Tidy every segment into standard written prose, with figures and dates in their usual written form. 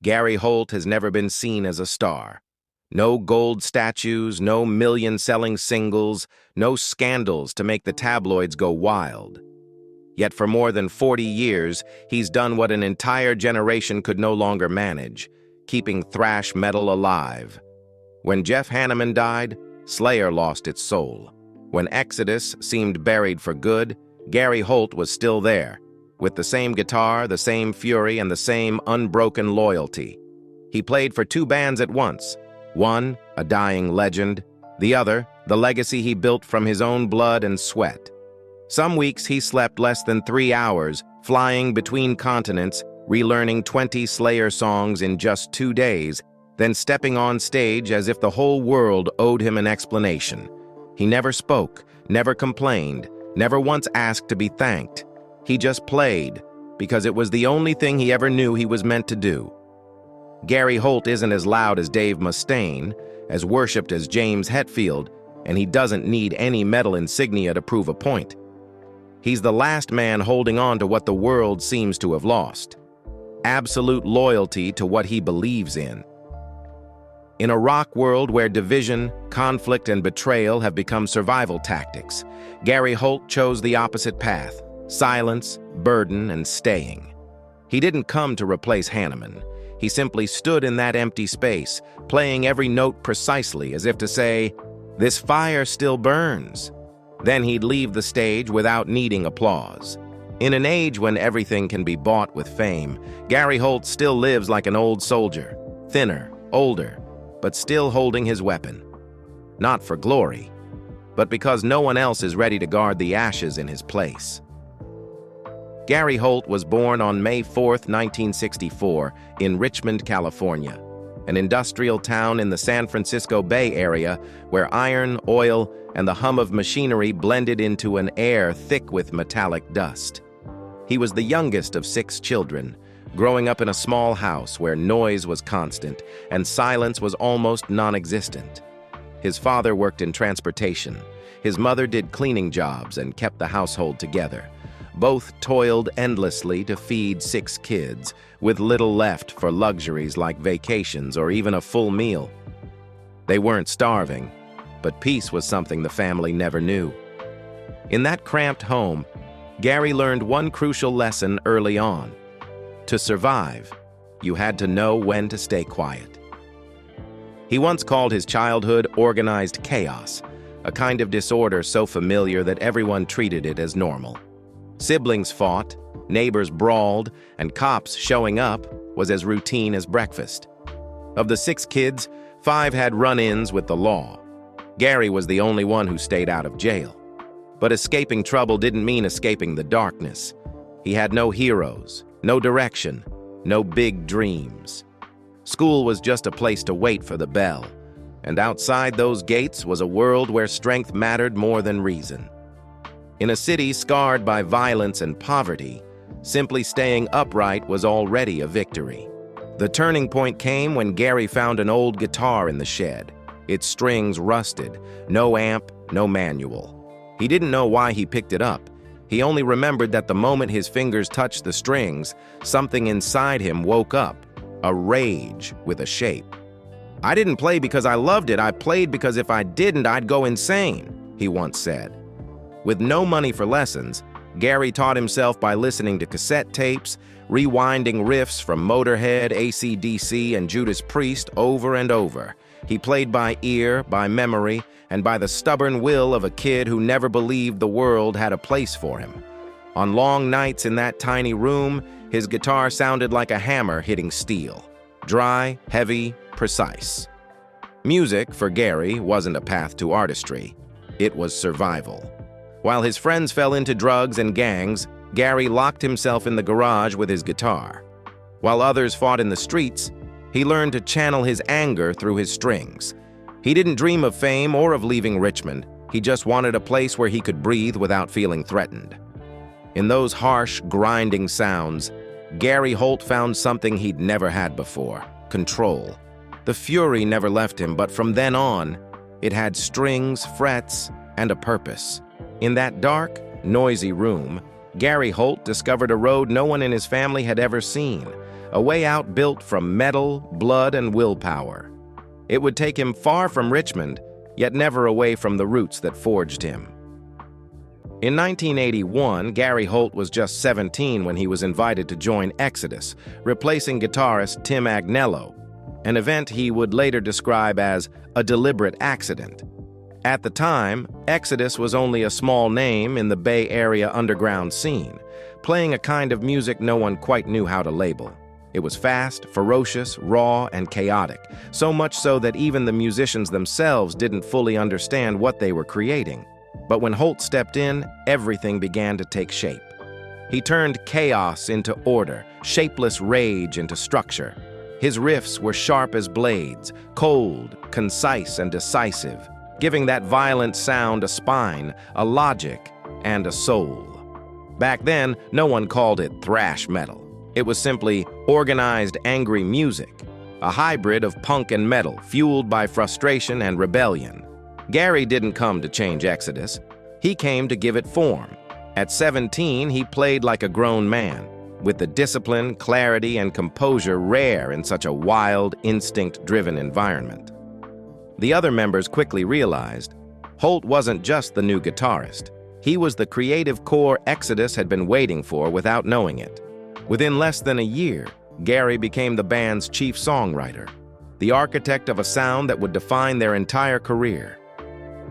Gary Holt has never been seen as a star. No gold statues, no million-selling singles, no scandals to make the tabloids go wild. Yet for more than 40 years, he's done what an entire generation could no longer manage, keeping thrash metal alive. When Jeff Hanneman died, Slayer lost its soul. When Exodus seemed buried for good, Gary Holt was still there, with the same guitar, the same fury, and the same unbroken loyalty. He played for two bands at once. One, a dying legend. The other, the legacy he built from his own blood and sweat. Some weeks he slept less than 3 hours, flying between continents, relearning 20 Slayer songs in just 2 days, then stepping on stage as if the whole world owed him an explanation. He never spoke, never complained, never once asked to be thanked. He just played, because it was the only thing he ever knew he was meant to do. Gary Holt isn't as loud as Dave Mustaine, as worshipped as James Hetfield, and he doesn't need any medal insignia to prove a point. He's the last man holding on to what the world seems to have lost: absolute loyalty to what he believes in. In a rock world where division, conflict, and betrayal have become survival tactics, Gary Holt chose the opposite path: silence, burden, and staying. He didn't come to replace Hanneman. He simply stood in that empty space, playing every note precisely, as if to say, "This fire still burns." Then he'd leave the stage without needing applause. In an age when everything can be bought with fame, Gary Holt still lives like an old soldier, thinner, older, but still holding his weapon. Not for glory, but because no one else is ready to guard the ashes in his place. Gary Holt was born on May 4, 1964, in Richmond, California, an industrial town in the San Francisco Bay Area where iron, oil, and the hum of machinery blended into an air thick with metallic dust. He was the youngest of 6 children, growing up in a small house where noise was constant and silence was almost non-existent. His father worked in transportation. His mother did cleaning jobs and kept the household together. Both toiled endlessly to feed 6 kids, with little left for luxuries like vacations or even a full meal. They weren't starving, but peace was something the family never knew. In that cramped home, Gary learned one crucial lesson early on. To survive, you had to know when to stay quiet. He once called his childhood organized chaos, a kind of disorder so familiar that everyone treated it as normal. Siblings fought, neighbors brawled, and cops showing up was as routine as breakfast. Of the 6 kids, 5 had run-ins with the law. Gary was the only one who stayed out of jail. But escaping trouble didn't mean escaping the darkness. He had no heroes, no direction, no big dreams. School was just a place to wait for the bell, and outside those gates was a world where strength mattered more than reason. In a city scarred by violence and poverty, simply staying upright was already a victory. The turning point came when Gary found an old guitar in the shed. Its strings rusted, no amp, no manual. He didn't know why he picked it up. He only remembered that the moment his fingers touched the strings, something inside him woke up, a rage with a shape. "I didn't play because I loved it, I played because if I didn't, I'd go insane," he once said. With no money for lessons, Gary taught himself by listening to cassette tapes, rewinding riffs from Motorhead, AC/DC, and Judas Priest over and over. He played by ear, by memory, and by the stubborn will of a kid who never believed the world had a place for him. On long nights in that tiny room, his guitar sounded like a hammer hitting steel. Dry, heavy, precise. Music, for Gary, wasn't a path to artistry. It was survival. While his friends fell into drugs and gangs, Gary locked himself in the garage with his guitar. While others fought in the streets, he learned to channel his anger through his strings. He didn't dream of fame or of leaving Richmond. He just wanted a place where he could breathe without feeling threatened. In those harsh, grinding sounds, Gary Holt found something he'd never had before: control. The fury never left him, but from then on, it had strings, frets, and a purpose. In that dark, noisy room, Gary Holt discovered a road no one in his family had ever seen, a way out built from metal, blood, and willpower. It would take him far from Richmond, yet never away from the roots that forged him. In 1981, Gary Holt was just 17 when he was invited to join Exodus, replacing guitarist Tim Agnello, an event he would later describe as a deliberate accident. At the time, Exodus was only a small name in the Bay Area underground scene, playing a kind of music no one quite knew how to label. It was fast, ferocious, raw, and chaotic, so much so that even the musicians themselves didn't fully understand what they were creating. But when Holt stepped in, everything began to take shape. He turned chaos into order, shapeless rage into structure. His riffs were sharp as blades, cold, concise, and decisive, giving that violent sound a spine, a logic, and a soul. Back then, no one called it thrash metal. It was simply organized, angry music, a hybrid of punk and metal, fueled by frustration and rebellion. Gary didn't come to change Exodus. He came to give it form. At 17, he played like a grown man, with the discipline, clarity, and composure rare in such a wild, instinct-driven environment. The other members quickly realized Holt wasn't just the new guitarist. He was the creative core Exodus had been waiting for without knowing it. Within less than a year, Gary became the band's chief songwriter, the architect of a sound that would define their entire career.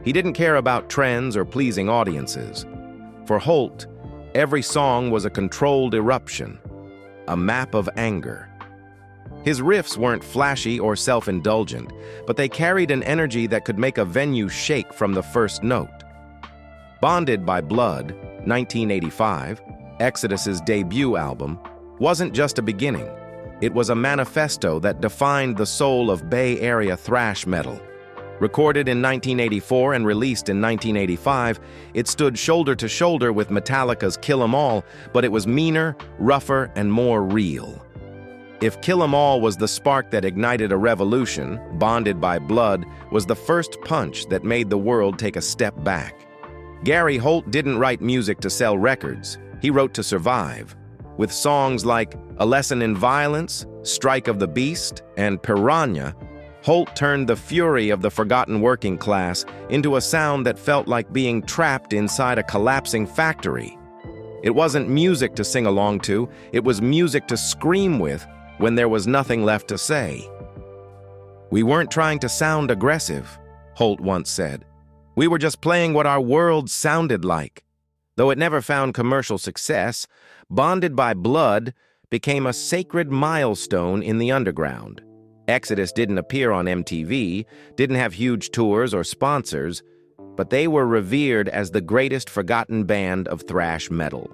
He didn't care about trends or pleasing audiences. For Holt, every song was a controlled eruption, a map of anger. His riffs weren't flashy or self-indulgent, but they carried an energy that could make a venue shake from the first note. Bonded by Blood, 1985, Exodus's debut album, wasn't just a beginning. It was a manifesto that defined the soul of Bay Area thrash metal. Recorded in 1984 and released in 1985, it stood shoulder to shoulder with Metallica's Kill 'Em All, but it was meaner, rougher, and more real. If Kill 'Em All was the spark that ignited a revolution, Bonded by Blood was the first punch that made the world take a step back. Gary Holt didn't write music to sell records. He wrote to survive. With songs like A Lesson in Violence, Strike of the Beast, and Piranha, Holt turned the fury of the forgotten working class into a sound that felt like being trapped inside a collapsing factory. It wasn't music to sing along to, it was music to scream with when there was nothing left to say. "We weren't trying to sound aggressive," Holt once said. "We were just playing what our world sounded like." Though it never found commercial success, Bonded by Blood became a sacred milestone in the underground. Exodus didn't appear on MTV, didn't have huge tours or sponsors, but they were revered as the greatest forgotten band of thrash metal.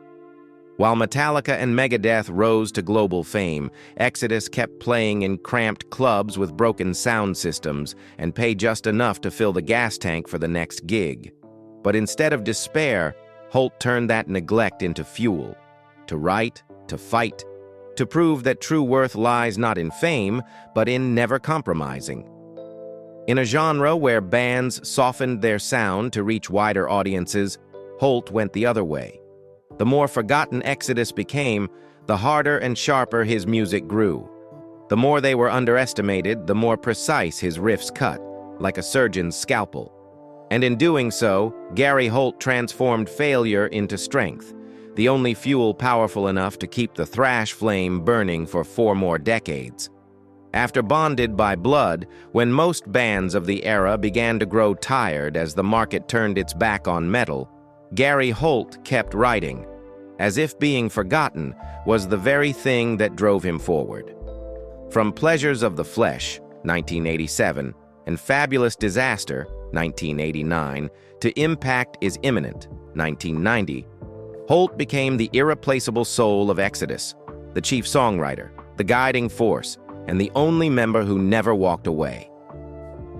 While Metallica and Megadeth rose to global fame, Exodus kept playing in cramped clubs with broken sound systems and paid just enough to fill the gas tank for the next gig. But instead of despair, Holt turned that neglect into fuel. To write, to fight, to prove that true worth lies not in fame, but in never compromising. In a genre where bands softened their sound to reach wider audiences, Holt went the other way. The more forgotten Exodus became, the harder and sharper his music grew. The more they were underestimated, the more precise his riffs cut, like a surgeon's scalpel. And in doing so, Gary Holt transformed failure into strength, the only fuel powerful enough to keep the thrash flame burning for 4 more decades. After Bonded by Blood, when most bands of the era began to grow tired as the market turned its back on metal, Gary Holt kept writing, as if being forgotten was the very thing that drove him forward. From Pleasures of the Flesh, 1987, and Fabulous Disaster, 1989, to Impact is Imminent, 1990, Holt became the irreplaceable soul of Exodus, the chief songwriter, the guiding force, and the only member who never walked away.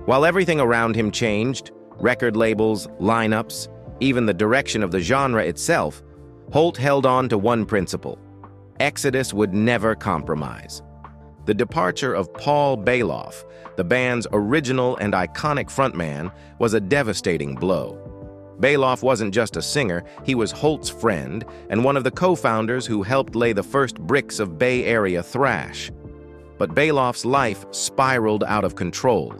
While everything around him changed, record labels, lineups, even the direction of the genre itself, Holt held on to one principle: Exodus would never compromise. The departure of Paul Bailoff, the band's original and iconic frontman, was a devastating blow. Bailoff wasn't just a singer, he was Holt's friend and one of the co-founders who helped lay the first bricks of Bay Area thrash. But Bailoff's life spiraled out of control.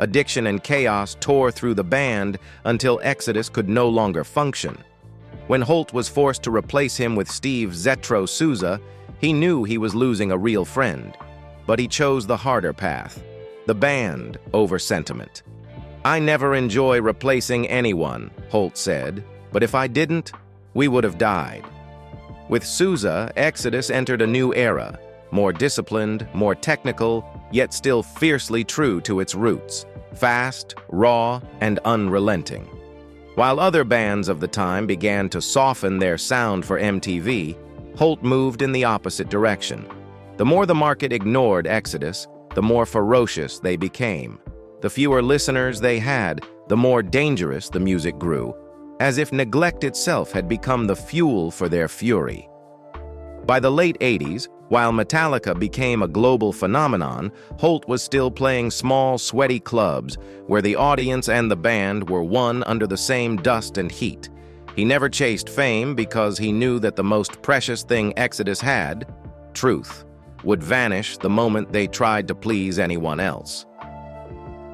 Addiction and chaos tore through the band until Exodus could no longer function. When Holt was forced to replace him with Steve "Zetro" Souza, he knew he was losing a real friend. But he chose the harder path, the band over sentiment. "I never enjoy replacing anyone," Holt said, "but if I didn't, we would have died." With Souza, Exodus entered a new era, more disciplined, more technical, yet still fiercely true to its roots, fast, raw, and unrelenting. While other bands of the time began to soften their sound for MTV, Holt moved in the opposite direction. The more the market ignored Exodus, the more ferocious they became. The fewer listeners they had, the more dangerous the music grew, as if neglect itself had become the fuel for their fury. By the late 80s, while Metallica became a global phenomenon, Holt was still playing small, sweaty clubs where the audience and the band were one under the same dust and heat. He never chased fame because he knew that the most precious thing Exodus had, truth, would vanish the moment they tried to please anyone else.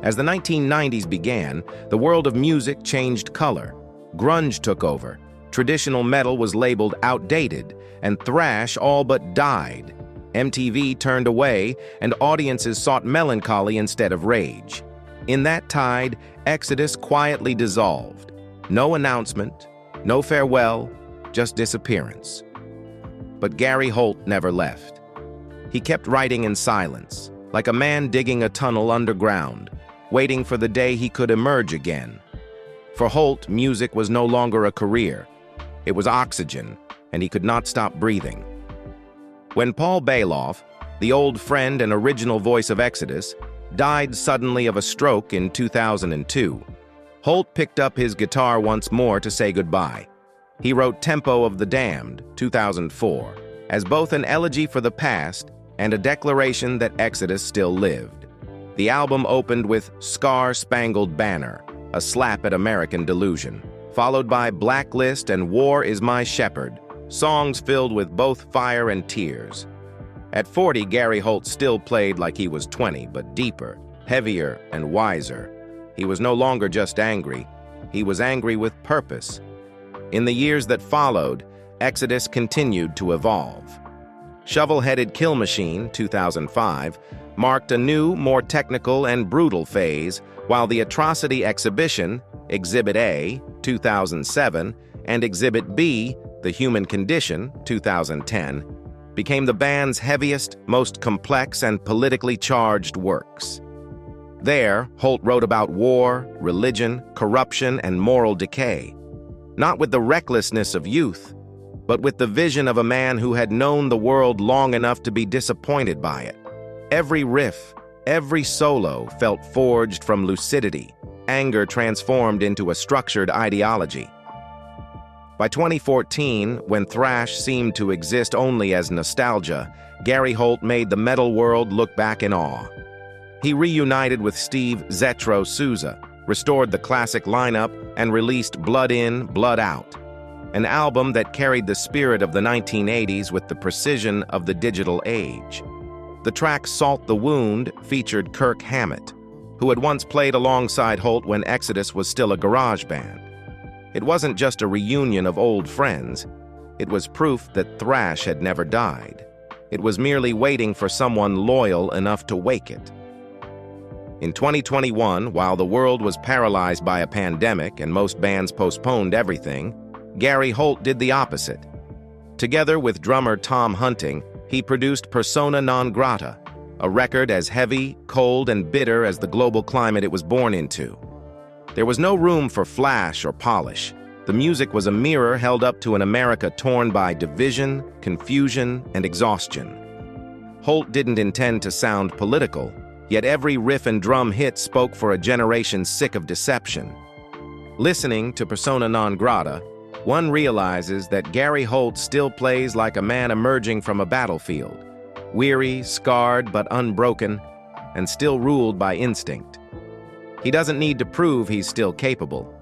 As the 1990s began, the world of music changed color. Grunge took over. Traditional metal was labeled outdated, and thrash all but died. MTV turned away, and audiences sought melancholy instead of rage. In that tide, Exodus quietly dissolved. No announcement, no farewell, just disappearance. But Gary Holt never left. He kept writing in silence, like a man digging a tunnel underground, waiting for the day he could emerge again. For Holt, music was no longer a career. It was oxygen, and he could not stop breathing. When Paul Bailoff, the old friend and original voice of Exodus, died suddenly of a stroke in 2002, Holt picked up his guitar once more to say goodbye. He wrote Tempo of the Damned, 2004, as both an elegy for the past and a declaration that Exodus still lived. The album opened with Scar-Spangled Banner, a slap at American delusion, followed by Blacklist and War Is My Shepherd, songs filled with both fire and tears. At 40, Gary Holt still played like he was 20, but deeper, heavier, and wiser. He was no longer just angry. He was angry with purpose. In the years that followed, Exodus continued to evolve. Shovel-Headed Kill Machine, 2005, marked a new, more technical and brutal phase, while the Atrocity Exhibition, Exhibit A, 2007, and Exhibit B, The Human Condition, 2010, became the band's heaviest, most complex, and politically charged works. There, Holt wrote about war, religion, corruption, and moral decay, not with the recklessness of youth, but with the vision of a man who had known the world long enough to be disappointed by it. Every riff, every solo felt forged from lucidity, anger transformed into a structured ideology. By 2014, when thrash seemed to exist only as nostalgia, Gary Holt made the metal world look back in awe. He reunited with Steve "Zetro" Souza, restored the classic lineup, and released Blood In, Blood Out, an album that carried the spirit of the 1980s with the precision of the digital age. The track Salt the Wound featured Kirk Hammett, who had once played alongside Holt when Exodus was still a garage band. It wasn't just a reunion of old friends. It was proof that thrash had never died. It was merely waiting for someone loyal enough to wake it. In 2021, while the world was paralyzed by a pandemic and most bands postponed everything, Gary Holt did the opposite. Together with drummer Tom Hunting, he produced Persona Non Grata, a record as heavy, cold, and bitter as the global climate it was born into. There was no room for flash or polish. The music was a mirror held up to an America torn by division, confusion, and exhaustion. Holt didn't intend to sound political, yet every riff and drum hit spoke for a generation sick of deception. Listening to Persona Non Grata, one realizes that Gary Holt still plays like a man emerging from a battlefield, weary, scarred, but unbroken, and still ruled by instinct. He doesn't need to prove he's still capable.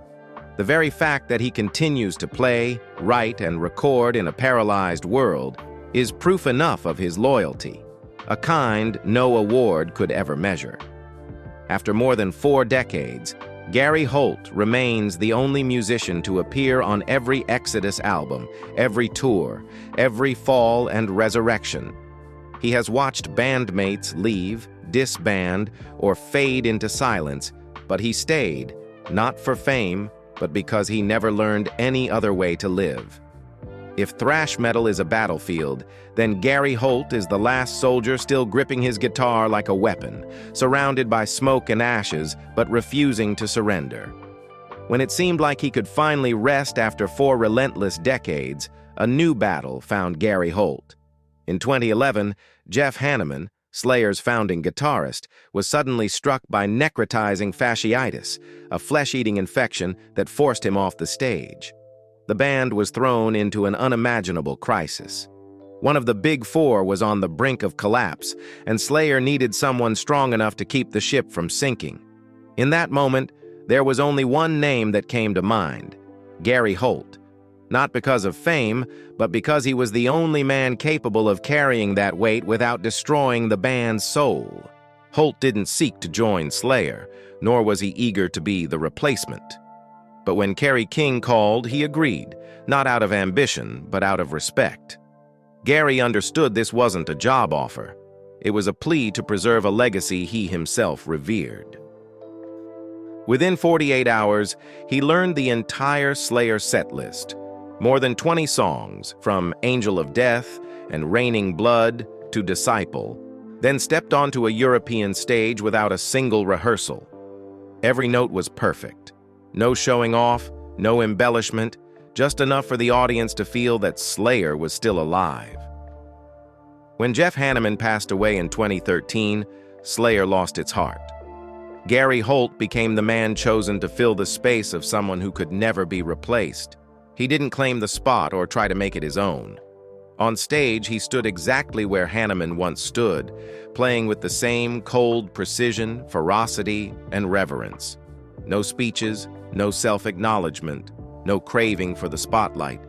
The very fact that he continues to play, write, and record in a paralyzed world is proof enough of his loyalty, a kind no award could ever measure. After more than 4 decades, Gary Holt remains the only musician to appear on every Exodus album, every tour, every fall and resurrection. He has watched bandmates leave, disband, or fade into silence, but he stayed, not for fame, but because he never learned any other way to live. If thrash metal is a battlefield, then Gary Holt is the last soldier still gripping his guitar like a weapon, surrounded by smoke and ashes, but refusing to surrender. When it seemed like he could finally rest after 4 relentless decades, a new battle found Gary Holt. In 2011, Jeff Hanneman, Slayer's founding guitarist, was suddenly struck by necrotizing fasciitis, a flesh-eating infection that forced him off the stage. The band was thrown into an unimaginable crisis. One of the big 4 was on the brink of collapse, and Slayer needed someone strong enough to keep the ship from sinking. In that moment, there was only one name that came to mind: Gary Holt. Not because of fame, but because he was the only man capable of carrying that weight without destroying the band's soul. Holt didn't seek to join Slayer, nor was he eager to be the replacement. But when Kerry King called, he agreed, not out of ambition, but out of respect. Gary understood this wasn't a job offer. It was a plea to preserve a legacy he himself revered. Within 48 hours, he learned the entire Slayer set list. More than 20 songs, from Angel of Death and Raining Blood to Disciple, then stepped onto a European stage without a single rehearsal. Every note was perfect. No showing off, no embellishment, just enough for the audience to feel that Slayer was still alive. When Jeff Hanneman passed away in 2013, Slayer lost its heart. Gary Holt became the man chosen to fill the space of someone who could never be replaced. He didn't claim the spot or try to make it his own. On stage, he stood exactly where Hanneman once stood, playing with the same cold precision, ferocity, and reverence. No speeches, no self-acknowledgement, no craving for the spotlight.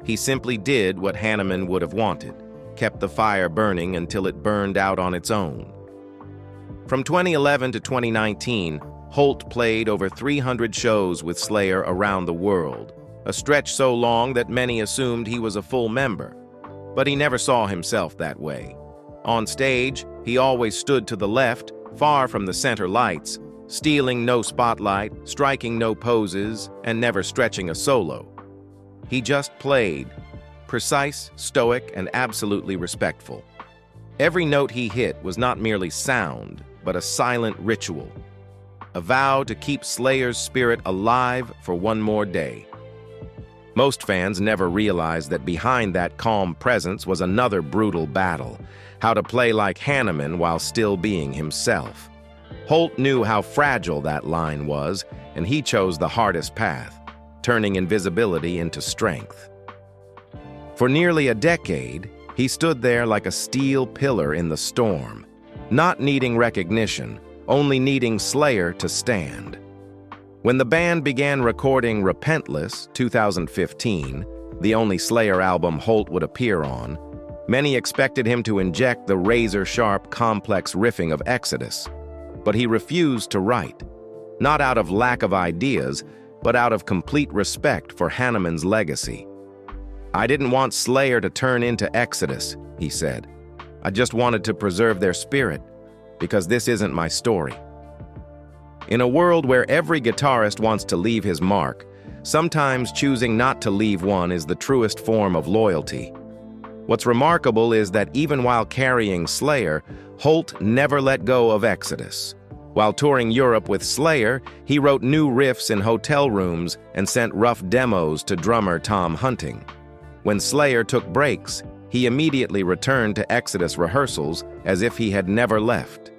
He simply did what Hanneman would have wanted, kept the fire burning until it burned out on its own. From 2011 to 2019, Holt played over 300 shows with Slayer around the world, a stretch so long that many assumed he was a full member. But he never saw himself that way. On stage, he always stood to the left, far from the center lights, stealing no spotlight, striking no poses, and never stretching a solo. He just played, precise, stoic, and absolutely respectful. Every note he hit was not merely sound, but a silent ritual, a vow to keep Slayer's spirit alive for one more day. Most fans never realized that behind that calm presence was another brutal battle, how to play like Hanneman while still being himself. Holt knew how fragile that line was, and he chose the hardest path, turning invisibility into strength. For nearly a decade, he stood there like a steel pillar in the storm, not needing recognition, only needing Slayer to stand. When the band began recording Repentless, 2015, the only Slayer album Holt would appear on, many expected him to inject the razor-sharp, complex riffing of Exodus. But he refused to write, not out of lack of ideas, but out of complete respect for Hanneman's legacy. "I didn't want Slayer to turn into Exodus," he said. "I just wanted to preserve their spirit, because this isn't my story." In a world where every guitarist wants to leave his mark, sometimes choosing not to leave one is the truest form of loyalty. What's remarkable is that even while carrying Slayer, Holt never let go of Exodus. While touring Europe with Slayer, he wrote new riffs in hotel rooms and sent rough demos to drummer Tom Hunting. When Slayer took breaks, he immediately returned to Exodus rehearsals as if he had never left.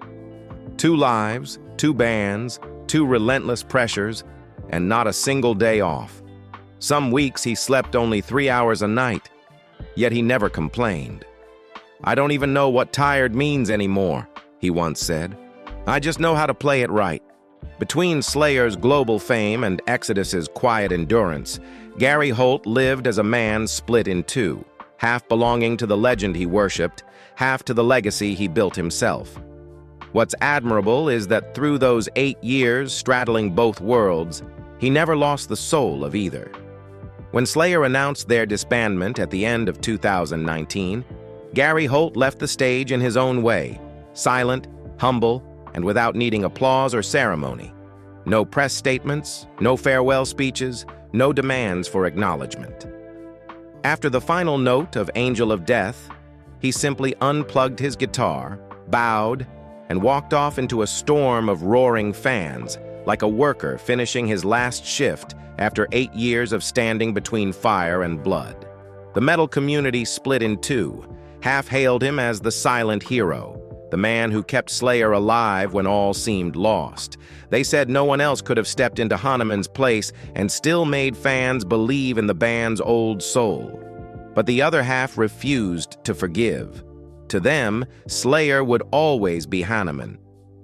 2 lives, 2 bands, 2 relentless pressures, and not a single day off. Some weeks he slept only 3 hours a night, yet he never complained. "I don't even know what tired means anymore," he once said. "I just know how to play it right." Between Slayer's global fame and Exodus's quiet endurance, Gary Holt lived as a man split in two, half belonging to the legend he worshipped, half to the legacy he built himself. What's admirable is that through those 8 years straddling both worlds, he never lost the soul of either. When Slayer announced their disbandment at the end of 2019, Gary Holt left the stage in his own way, silent, humble, and without needing applause or ceremony. No press statements, no farewell speeches, no demands for acknowledgement. After the final note of Angel of Death, he simply unplugged his guitar, bowed, and walked off into a storm of roaring fans, like a worker finishing his last shift after 8 years of standing between fire and blood. The metal community split in two, half hailed him as the silent hero, the man who kept Slayer alive when all seemed lost. They said no one else could have stepped into Hanneman's place and still made fans believe in the band's old soul. But the other half refused to forgive. To them, Slayer would always be Hanneman,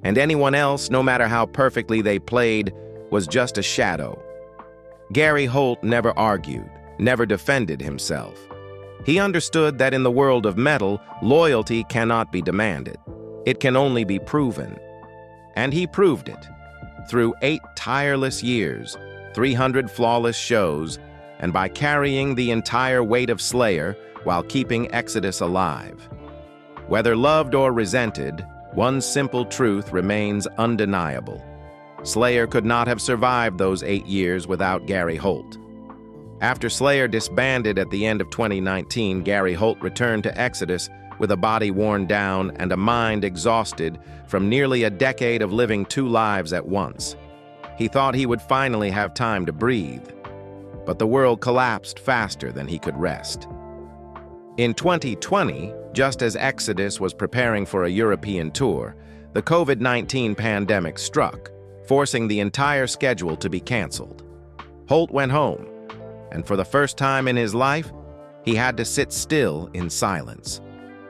and anyone else, no matter how perfectly they played, was just a shadow. Gary Holt never argued, never defended himself. He understood that in the world of metal, loyalty cannot be demanded. It can only be proven. And he proved it. Through 8 tireless years, 300 flawless shows, and by carrying the entire weight of Slayer while keeping Exodus alive. Whether loved or resented, one simple truth remains undeniable. Slayer could not have survived those 8 years without Gary Holt. After Slayer disbanded at the end of 2019, Gary Holt returned to Exodus with a body worn down and a mind exhausted from nearly a decade of living 2 lives at once. He thought he would finally have time to breathe, but the world collapsed faster than he could rest. In 2020, just as Exodus was preparing for a European tour, the COVID-19 pandemic struck, forcing the entire schedule to be canceled. Holt went home, and for the first time in his life, he had to sit still in silence.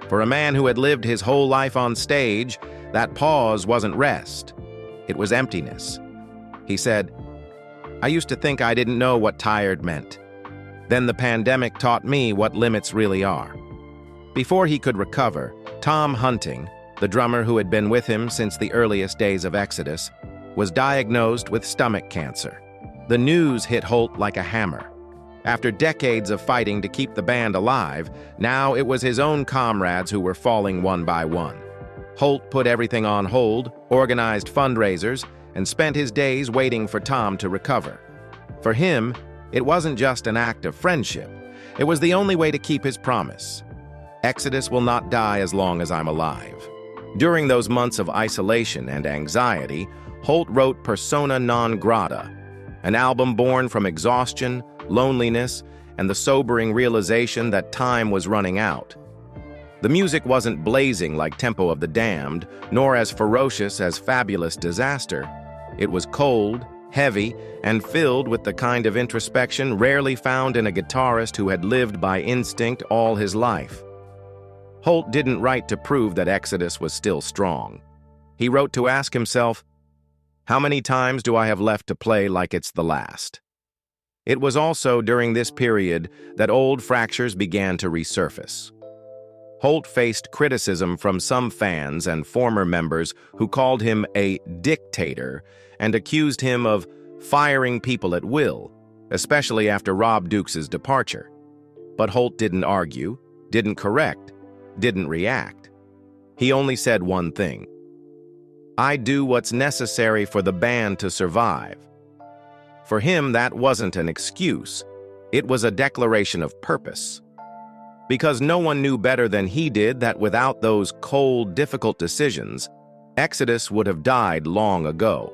For a man who had lived his whole life on stage, that pause wasn't rest. It was emptiness. He said, "I used to think I didn't know what tired meant. Then the pandemic taught me what limits really are." Before he could recover, Tom Hunting, the drummer who had been with him since the earliest days of Exodus, was diagnosed with stomach cancer. The news hit Holt like a hammer. After decades of fighting to keep the band alive, now it was his own comrades who were falling one by one. Holt put everything on hold, organized fundraisers, and spent his days waiting for Tom to recover. For him, it wasn't just an act of friendship. It was the only way to keep his promise. Exodus will not die as long as I'm alive. During those months of isolation and anxiety, Holt wrote Persona Non Grata, an album born from exhaustion, loneliness, and the sobering realization that time was running out. The music wasn't blazing like Tempo of the Damned, nor as ferocious as Fabulous Disaster. It was cold, heavy, and filled with the kind of introspection rarely found in a guitarist who had lived by instinct all his life. Holt didn't write to prove that Exodus was still strong. He wrote to ask himself, "How many times do I have left to play like it's the last?" It was also during this period that old fractures began to resurface. Holt faced criticism from some fans and former members who called him a dictator and accused him of firing people at will, especially after Rob Dukes' departure. But Holt didn't argue, didn't correct, didn't react. He only said one thing: "I do what's necessary for the band to survive." For him, that wasn't an excuse. It was a declaration of purpose. Because no one knew better than he did that without those cold, difficult decisions, Exodus would have died long ago.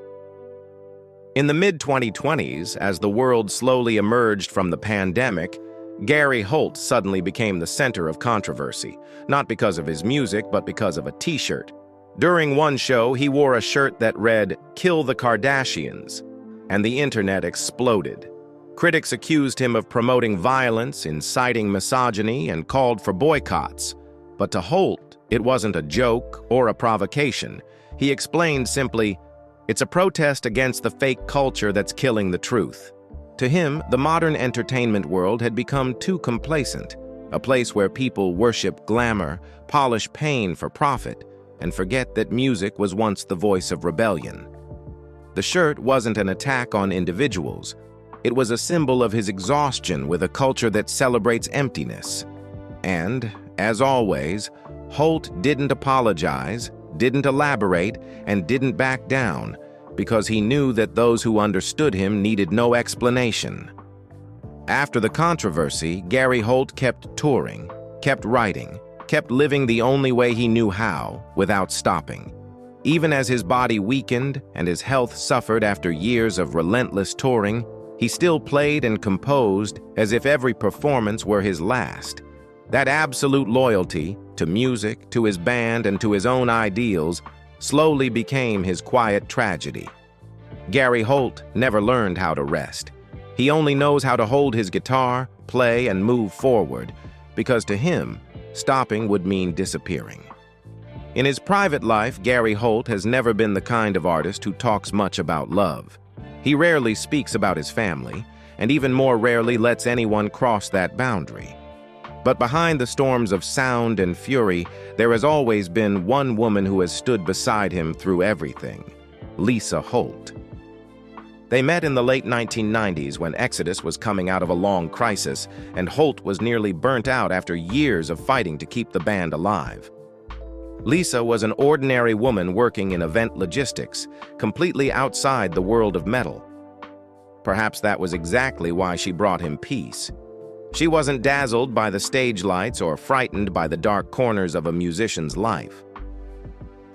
In the mid-2020s, as the world slowly emerged from the pandemic, Gary Holt suddenly became the center of controversy, not because of his music, but because of a t-shirt. During one show, he wore a shirt that read, "Kill the Kardashians," and the internet exploded. Critics accused him of promoting violence, inciting misogyny, and called for boycotts. But to Holt, it wasn't a joke or a provocation. He explained simply, It's a protest against the fake culture that's killing the truth. To him, the modern entertainment world had become too complacent, a place where people worship glamour, polish pain for profit, and forget that music was once the voice of rebellion. The shirt wasn't an attack on individuals. It was a symbol of his exhaustion with a culture that celebrates emptiness. And, as always, Holt didn't apologize, didn't elaborate, and didn't back down, because he knew that those who understood him needed no explanation. After the controversy, Gary Holt kept touring, kept writing, kept living the only way he knew how, without stopping. Even as his body weakened and his health suffered after years of relentless touring, he still played and composed as if every performance were his last. That absolute loyalty to music, to his band, and to his own ideals slowly became his quiet tragedy. Gary Holt never learned how to rest. He only knows how to hold his guitar, play, and move forward, because to him, stopping would mean disappearing. In his private life, Gary Holt has never been the kind of artist who talks much about love. He rarely speaks about his family, and even more rarely lets anyone cross that boundary. But behind the storms of sound and fury, there has always been one woman who has stood beside him through everything: Lisa Holt. They met in the late 1990s when Exodus was coming out of a long crisis, and Holt was nearly burnt out after years of fighting to keep the band alive. Lisa was an ordinary woman working in event logistics, completely outside the world of metal. Perhaps that was exactly why she brought him peace. She wasn't dazzled by the stage lights or frightened by the dark corners of a musician's life.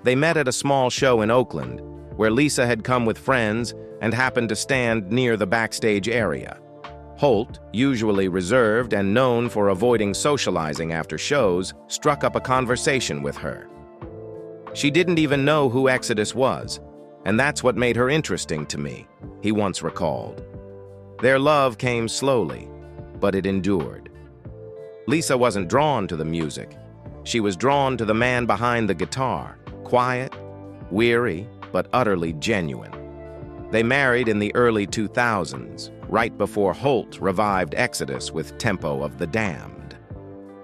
They met at a small show in Oakland, where Lisa had come with friends and happened to stand near the backstage area. Holt, usually reserved and known for avoiding socializing after shows, struck up a conversation with her. She didn't even know who Exodus was, and that's what made her interesting to me, he once recalled. Their love came slowly, but it endured. Lisa wasn't drawn to the music. She was drawn to the man behind the guitar, quiet, weary, but utterly genuine. They married in the early 2000s, right before Holt revived Exodus with Tempo of the Damned.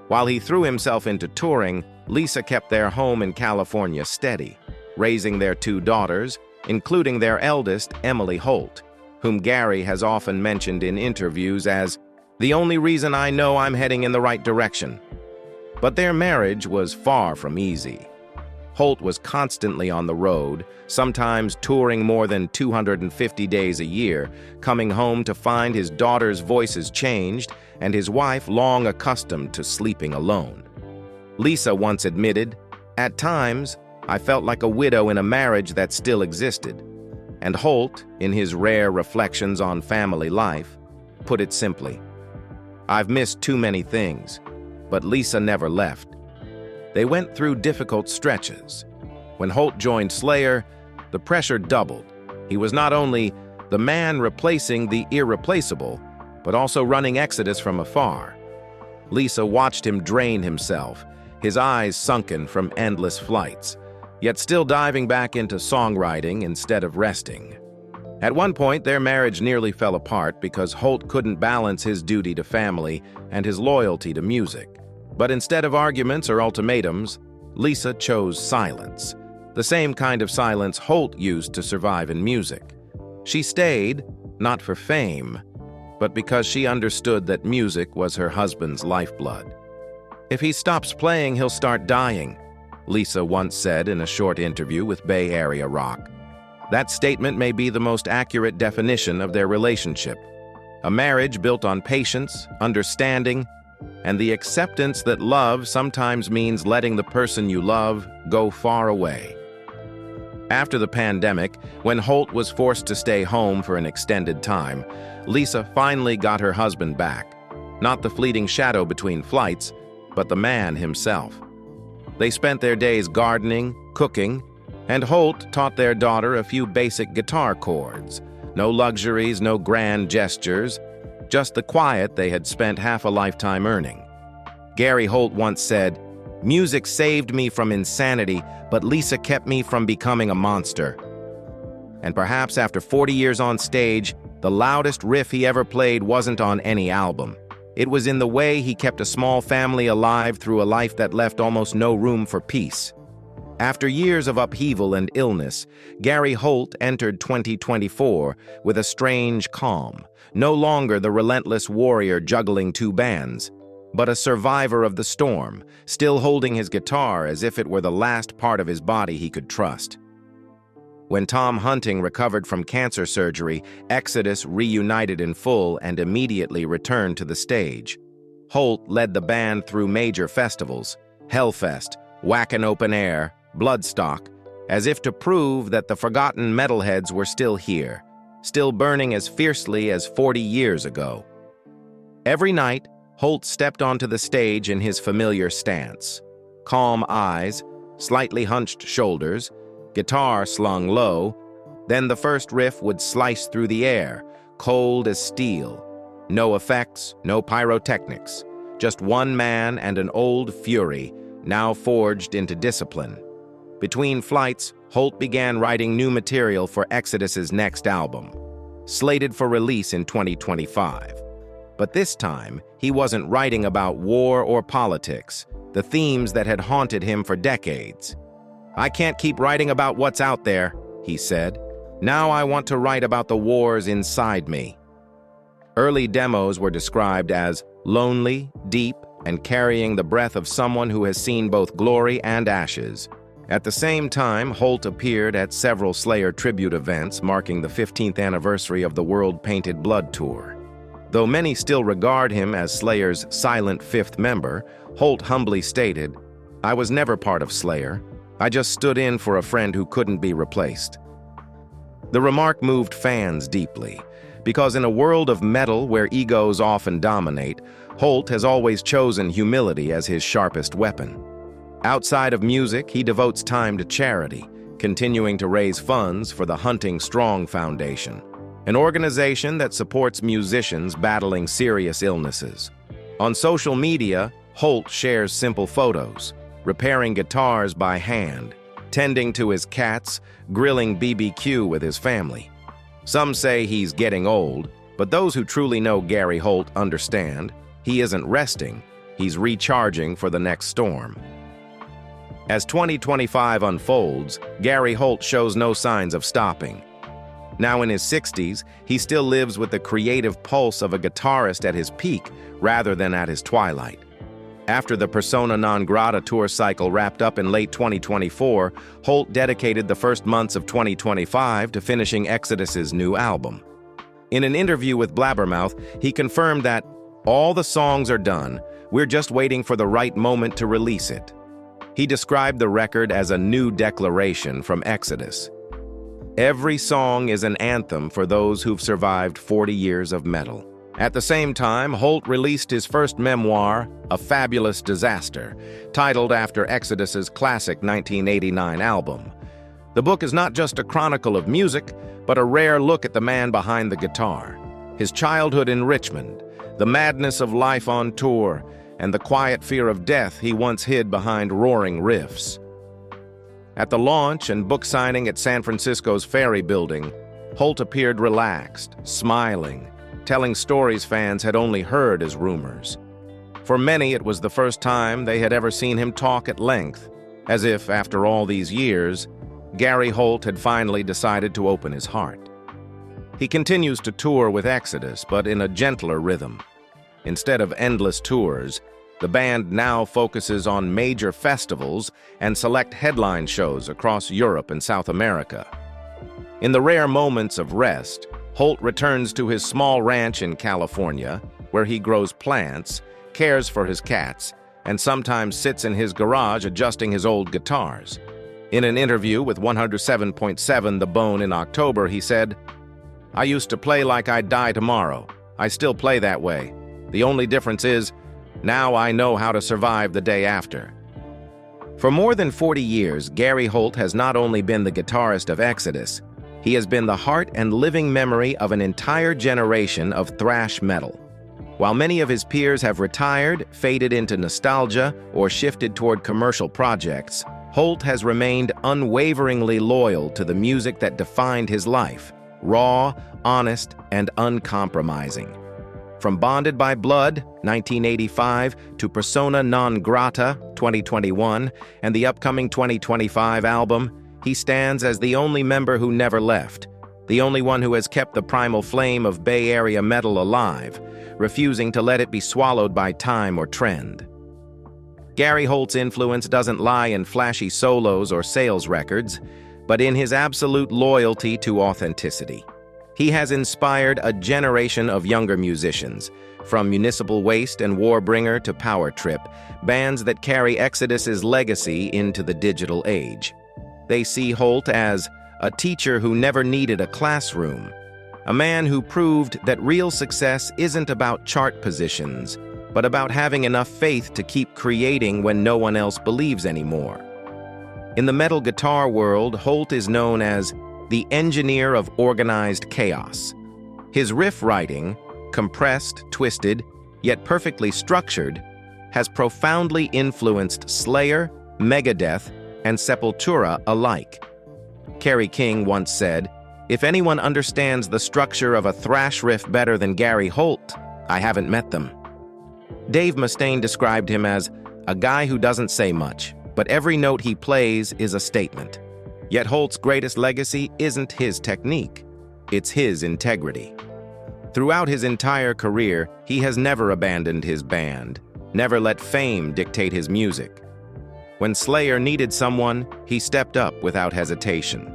While he threw himself into touring, Lisa kept their home in California steady, raising their 2 daughters, including their eldest, Emily Holt, whom Gary has often mentioned in interviews as the only reason I know I'm heading in the right direction. But their marriage was far from easy. Holt was constantly on the road, sometimes touring more than 250 days a year, coming home to find his daughter's voices changed and his wife long accustomed to sleeping alone. Lisa once admitted, "At times, I felt like a widow in a marriage that still existed." And Holt, in his rare reflections on family life, put it simply, "I've missed too many things, but Lisa never left." They went through difficult stretches. When Holt joined Slayer, the pressure doubled. He was not only the man replacing the irreplaceable, but also running Exodus from afar. Lisa watched him drain himself, his eyes sunken from endless flights, yet still diving back into songwriting instead of resting. At one point, their marriage nearly fell apart because Holt couldn't balance his duty to family and his loyalty to music. But instead of arguments or ultimatums, Lisa chose silence, the same kind of silence Holt used to survive in music. She stayed, not for fame, but because she understood that music was her husband's lifeblood. "If he stops playing, he'll start dying," Lisa once said in a short interview with Bay Area Rock. That statement may be the most accurate definition of their relationship. A marriage built on patience, understanding, and the acceptance that love sometimes means letting the person you love go far away. After the pandemic, when Holt was forced to stay home for an extended time, Lisa finally got her husband back. Not the fleeting shadow between flights, but the man himself. They spent their days gardening, cooking, and Holt taught their daughter a few basic guitar chords. No luxuries, no grand gestures, just the quiet they had spent half a lifetime earning. Gary Holt once said, "Music saved me from insanity, but Lisa kept me from becoming a monster." And perhaps after 40 years on stage, the loudest riff he ever played wasn't on any album. It was in the way he kept a small family alive through a life that left almost no room for peace. After years of upheaval and illness, Gary Holt entered 2024 with a strange calm, no longer the relentless warrior juggling two bands, but a survivor of the storm, still holding his guitar as if it were the last part of his body he could trust. When Tom Hunting recovered from cancer surgery, Exodus reunited in full and immediately returned to the stage. Holt led the band through major festivals, Hellfest, Wacken Open Air, Bloodstock, as if to prove that the forgotten metalheads were still here, still burning as fiercely as 40 years ago. Every night, Holt stepped onto the stage in his familiar stance. Calm eyes, slightly hunched shoulders, guitar slung low, then the first riff would slice through the air, cold as steel. No effects, no pyrotechnics, just one man and an old fury, now forged into discipline. Between flights, Holt began writing new material for Exodus's next album, slated for release in 2025. But this time, he wasn't writing about war or politics, the themes that had haunted him for decades. "I can't keep writing about what's out there," he said. "Now I want to write about the wars inside me." Early demos were described as lonely, deep, and carrying the breath of someone who has seen both glory and ashes. At the same time, Holt appeared at several Slayer tribute events marking the 15th anniversary of the World Painted Blood Tour. Though many still regard him as Slayer's silent fifth member, Holt humbly stated, "I was never part of Slayer. I just stood in for a friend who couldn't be replaced." The remark moved fans deeply, because in a world of metal where egos often dominate, Holt has always chosen humility as his sharpest weapon. Outside of music, he devotes time to charity, continuing to raise funds for the Hunting Strong Foundation, an organization that supports musicians battling serious illnesses. On social media, Holt shares simple photos, repairing guitars by hand, tending to his cats, grilling BBQ with his family. Some say he's getting old, but those who truly know Gary Holt understand he isn't resting, he's recharging for the next storm. As 2025 unfolds, Gary Holt shows no signs of stopping. Now in his 60s, he still lives with the creative pulse of a guitarist at his peak rather than at his twilight. After the Persona Non Grata tour cycle wrapped up in late 2024, Holt dedicated the first months of 2025 to finishing Exodus's new album. In an interview with Blabbermouth, he confirmed that, "All the songs are done, we're just waiting for the right moment to release it." He described the record as a new declaration from Exodus. Every song is an anthem for those who've survived 40 years of metal. At the same time, Holt released his first memoir, A Fabulous Disaster, titled after Exodus's classic 1989 album. The book is not just a chronicle of music, but a rare look at the man behind the guitar, his childhood in Richmond, the madness of life on tour, and the quiet fear of death he once hid behind roaring riffs. At the launch and book signing at San Francisco's Ferry Building, Holt appeared relaxed, smiling, telling stories fans had only heard as rumors. For many, it was the first time they had ever seen him talk at length, as if, after all these years, Gary Holt had finally decided to open his heart. He continues to tour with Exodus, but in a gentler rhythm. Instead of endless tours, the band now focuses on major festivals and select headline shows across Europe and South America. In the rare moments of rest, Holt returns to his small ranch in California, where he grows plants, cares for his cats, and sometimes sits in his garage adjusting his old guitars. In an interview with 107.7 The Bone in October, he said, "I used to play like I'd die tomorrow. I still play that way. The only difference is, now I know how to survive the day after." For more than 40 years, Gary Holt has not only been the guitarist of Exodus, he has been the heart and living memory of an entire generation of thrash metal. While many of his peers have retired, faded into nostalgia, or shifted toward commercial projects, Holt has remained unwaveringly loyal to the music that defined his life, raw, honest, and uncompromising. From Bonded by Blood, 1985, to Persona Non Grata, 2021, and the upcoming 2025 album, he stands as the only member who never left, the only one who has kept the primal flame of Bay Area metal alive, refusing to let it be swallowed by time or trend. Gary Holt's influence doesn't lie in flashy solos or sales records, but in his absolute loyalty to authenticity. He has inspired a generation of younger musicians, from Municipal Waste and Warbringer to Power Trip, bands that carry Exodus's legacy into the digital age. They see Holt as a teacher who never needed a classroom, a man who proved that real success isn't about chart positions, but about having enough faith to keep creating when no one else believes anymore. In the metal guitar world, Holt is known as the engineer of organized chaos. His riff writing, compressed, twisted, yet perfectly structured, has profoundly influenced Slayer, Megadeth, and Sepultura alike. Kerry King once said, "If anyone understands the structure of a thrash riff better than Gary Holt, I haven't met them." Dave Mustaine described him as a guy who doesn't say much, but every note he plays is a statement. Yet Holt's greatest legacy isn't his technique, it's his integrity. Throughout his entire career, he has never abandoned his band, never let fame dictate his music. When Slayer needed someone, he stepped up without hesitation.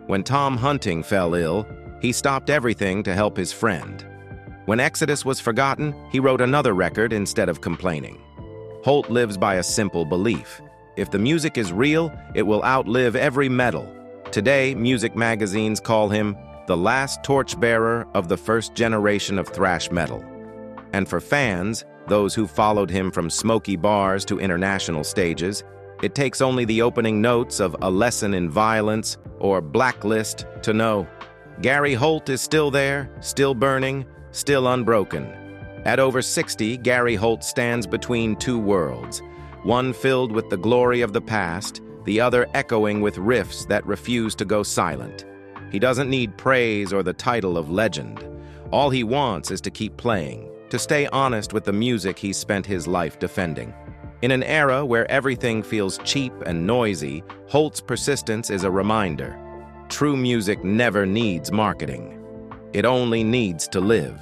When Tom Hunting fell ill, he stopped everything to help his friend. When Exodus was forgotten, he wrote another record instead of complaining. Holt lives by a simple belief. If the music is real, it will outlive every metal. Today, music magazines call him the last torchbearer of the first generation of thrash metal. And for fans, those who followed him from smoky bars to international stages, it takes only the opening notes of A Lesson in Violence or Blacklist to know. Gary Holt is still there, still burning, still unbroken. At over 60, Gary Holt stands between two worlds, one filled with the glory of the past, the other echoing with riffs that refuse to go silent. He doesn't need praise or the title of legend. All he wants is to keep playing, to stay honest with the music he's spent his life defending. In an era where everything feels cheap and noisy, Holt's persistence is a reminder. True music never needs marketing. It only needs to live.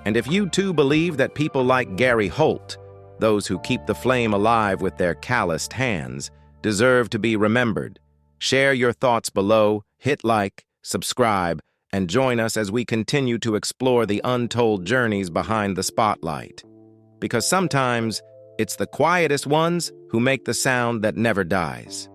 And if you too believe that people like Gary Holt, those who keep the flame alive with their calloused hands, deserve to be remembered, share your thoughts below, hit like, subscribe, and join us as we continue to explore the untold journeys behind the spotlight. Because sometimes, it's the quietest ones who make the sound that never dies.